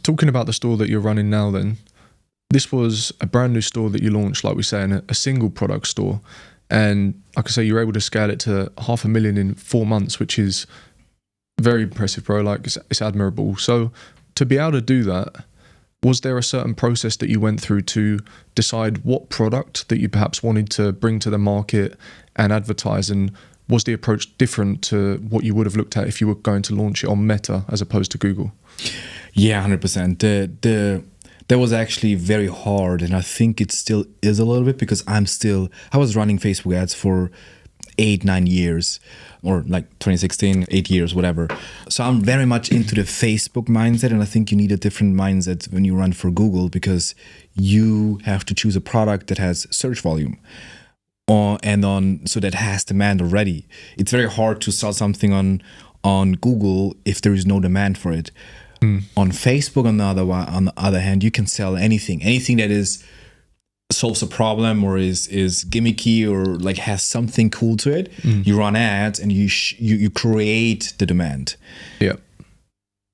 talking about the store that you're running now then, this was a brand new store that you launched, like we say, in a single product store. And like I say, you were able to scale it to 500,000 in 4 months, which is very impressive, bro. Like it's admirable. So to be able to do that, was there a certain process that you went through to decide what product that you perhaps wanted to bring to the market and advertise? And was the approach different to what you would have looked at if you were going to launch it on Meta as opposed to Google? Yeah, 100%. That was actually very hard, and I think it still is a little bit, because I was running Facebook ads for 8-9 years, or like 2016, 8 years, whatever. So I'm very much into the Facebook mindset, and I think you need a different mindset when you run for Google, because you have to choose a product that has search volume. So that has demand already. It's very hard to sell something on Google if there is no demand for it. On Facebook, on the other hand, you can sell anything that solves a problem or is gimmicky or like has something cool to it. You run ads and you create the demand. Yeah.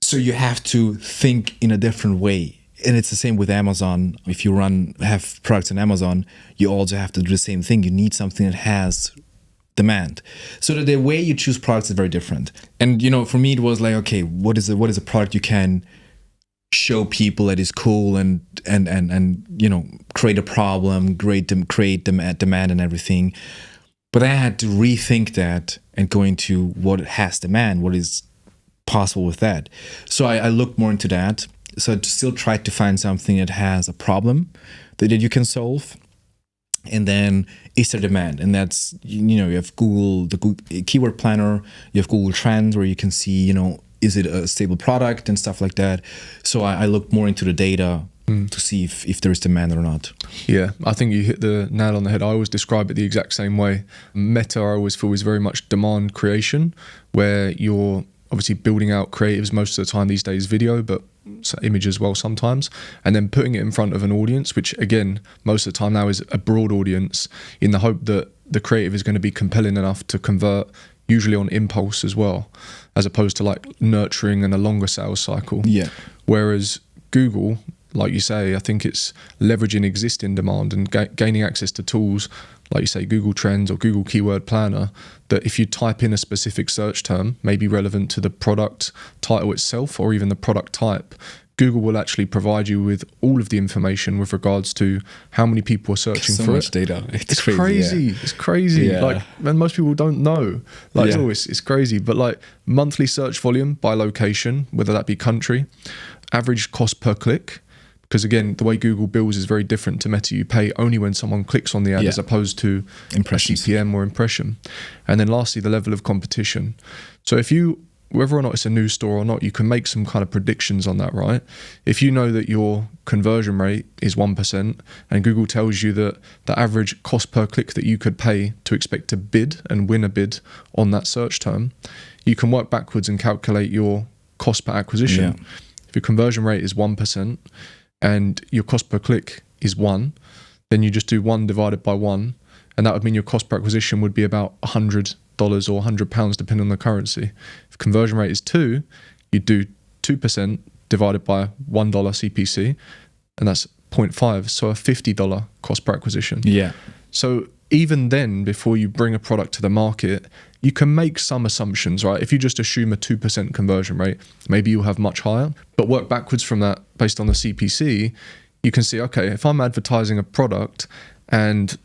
So you have to think in a different way. And it's the same with Amazon. If you have products on Amazon, you also have to do the same thing. You need something that has demand. So that the way you choose products is very different. And for me, it was like, okay, what is a product you can show people that is cool and create a problem, create demand and everything. But I had to rethink that and go into what has demand, what is possible with that. So I looked more into that. So I still tried to find something that has a problem that you can solve. And then is there demand? And that's, you have Google, the Google keyword planner, you have Google Trends where you can see, is it a stable product and stuff like that. So I looked more into the data to see if there is demand or not. Yeah, I think you hit the nail on the head. I always describe it the exact same way. Meta, I always feel, is very much demand creation, where you're obviously building out creatives most of the time these days, video, but image as well sometimes, and then putting it in front of an audience, which again most of the time now is a broad audience, in the hope that the creative is going to be compelling enough to convert, usually on impulse as well, as opposed to like nurturing and a longer sales cycle. Yeah. Whereas Google, like you say, I think it's leveraging existing demand and gaining access to tools like you say, Google Trends or Google Keyword Planner, that if you type in a specific search term, maybe relevant to the product title itself or even the product type, Google will actually provide you with all of the information with regards to how many people are searching for it. So much data. It's crazy. Yeah. It's crazy. Yeah. Like, and most people don't know. Like, it's crazy. But like monthly search volume by location, whether that be country, average cost per click. Because again, the way Google bills is very different to Meta. You pay only when someone clicks on the ad as opposed to impressions, CPM or impression. And then lastly, the level of competition. So if you, whether or not it's a new store or not, you can make some kind of predictions on that, right? If you know that your conversion rate is 1% and Google tells you that the average cost per click that you could pay to expect to bid and win a bid on that search term, you can work backwards and calculate your cost per acquisition. Yeah. If your conversion rate is 1%, and your cost per click is 1, then you just do 1 divided by 1, and that would mean your cost per acquisition would be about $100 or £100 depending on the currency. If conversion rate is 2, you do 2% divided by $1 CPC, and that's 0.5, so a $50 cost per acquisition. Yeah. So even then, before you bring a product to the market, you can make some assumptions, right? If you just assume a 2% conversion rate, maybe you'll have much higher, but work backwards from that based on the CPC. You can see, okay, if I'm advertising a product and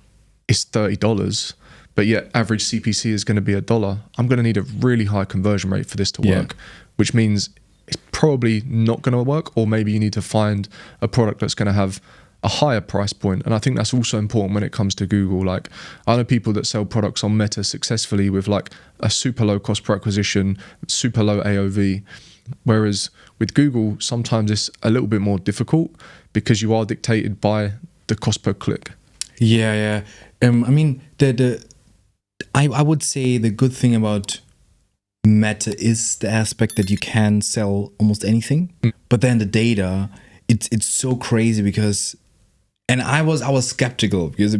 it's $30, but yet average CPC is going to be $1, I'm going to need a really high conversion rate for this to work, which means it's probably not going to work, or maybe you need to find a product that's going to have a higher price point. And I think that's also important when it comes to Google. Like, I know people that sell products on Meta successfully with like a super low cost per acquisition, super low AOV. Whereas with Google, sometimes it's a little bit more difficult because you are dictated by the cost per click. Yeah. I mean, I would say the good thing about Meta is the aspect that you can sell almost anything. But then the data, it's so crazy because And I was skeptical because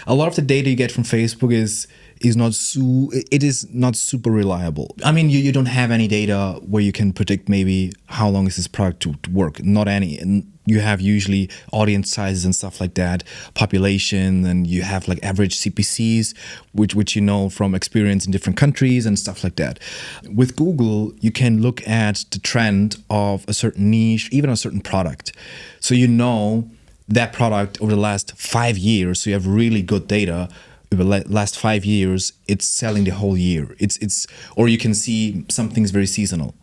a lot of the data you get from Facebook is not super reliable. I mean, you don't have any data where you can predict maybe how long is this product to work. Not any. And you have usually audience sizes and stuff like that, population, and you have like average CPCs, which you know from experience in different countries and stuff like that. With Google, you can look at the trend of a certain niche, even a certain product. So you know that product over the last 5 years, so you have really good data. Over the last 5 years, it's selling the whole year. It's or you can see something's very seasonal,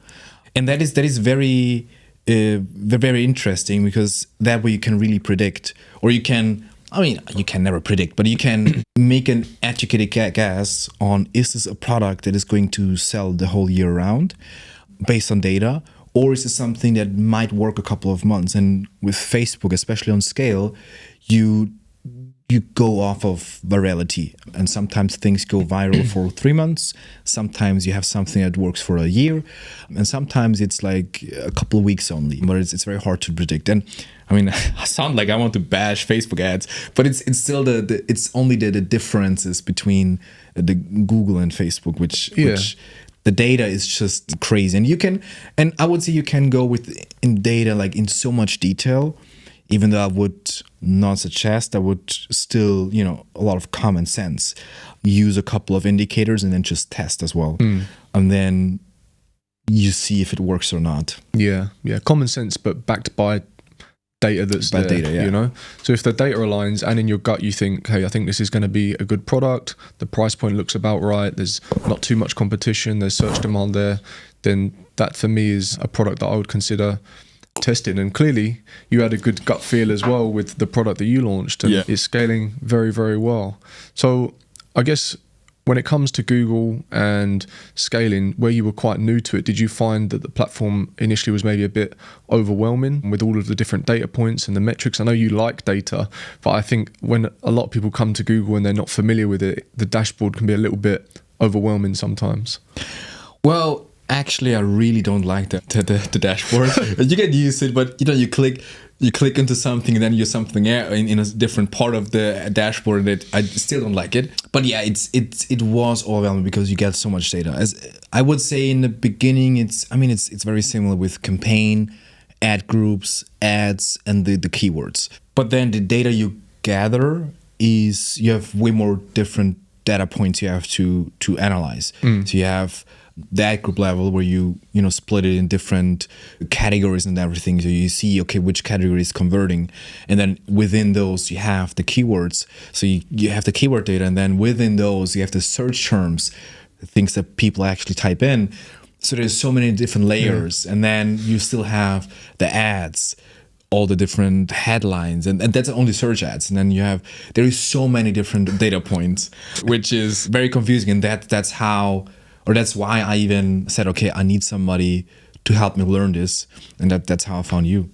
and that is very very interesting, because that way you can really predict, or you can. I mean, you can never predict, but you can make an educated guess on, is this a product that is going to sell the whole year round based on data, or is it something that might work a couple of months? And with Facebook, especially on scale, you go off of virality, and sometimes things go viral for 3 months. Sometimes you have something that works for a year, and sometimes it's like a couple of weeks only. But it's very hard to predict. And I mean, I sound like I want to bash Facebook ads, but it's still it's only the differences between the Google and Facebook, which the data is just crazy. And I would say you can go in data like in so much detail. Even though I would not suggest, I would still, a lot of common sense. Use a couple of indicators and then just test as well. And then you see if it works or not. Yeah. Common sense, but backed by data that's there, data. So if the data aligns and in your gut you think, hey, I think this is going to be a good product, the price point looks about right, there's not too much competition, there's search demand there, then that for me is a product that I would consider testing. And clearly you had a good gut feel as well with the product that you launched, and it's scaling very, very well. So I guess when it comes to Google and scaling, where you were quite new to it, did you find that the platform initially was maybe a bit overwhelming with all of the different data points and the metrics? I know you like data, but I think when a lot of people come to Google and they're not familiar with it, the dashboard can be a little bit overwhelming sometimes. Well, actually, I really don't like the dashboard. You get used to it, but you click into something and then you're something in a different part of the dashboard that I still don't like it. But yeah, it was overwhelming because you get so much data. As I would say in the beginning, it's very similar with campaign, ad groups, ads, and the keywords. But then the data you gather is, you have way more different data points you have to analyze. So you have that group level where you split it in different categories and everything, so you see which category is converting, and then within those you have the keywords, so you have the keyword data, and then within those you have the search terms, the things that people actually type in. So there's so many different layers, and then you still have the ads, all the different headlines, and that's only search ads, and then there is so many different data points, which is very confusing. And that's why I even said, okay, I need somebody to help me learn this, and that's how I found you.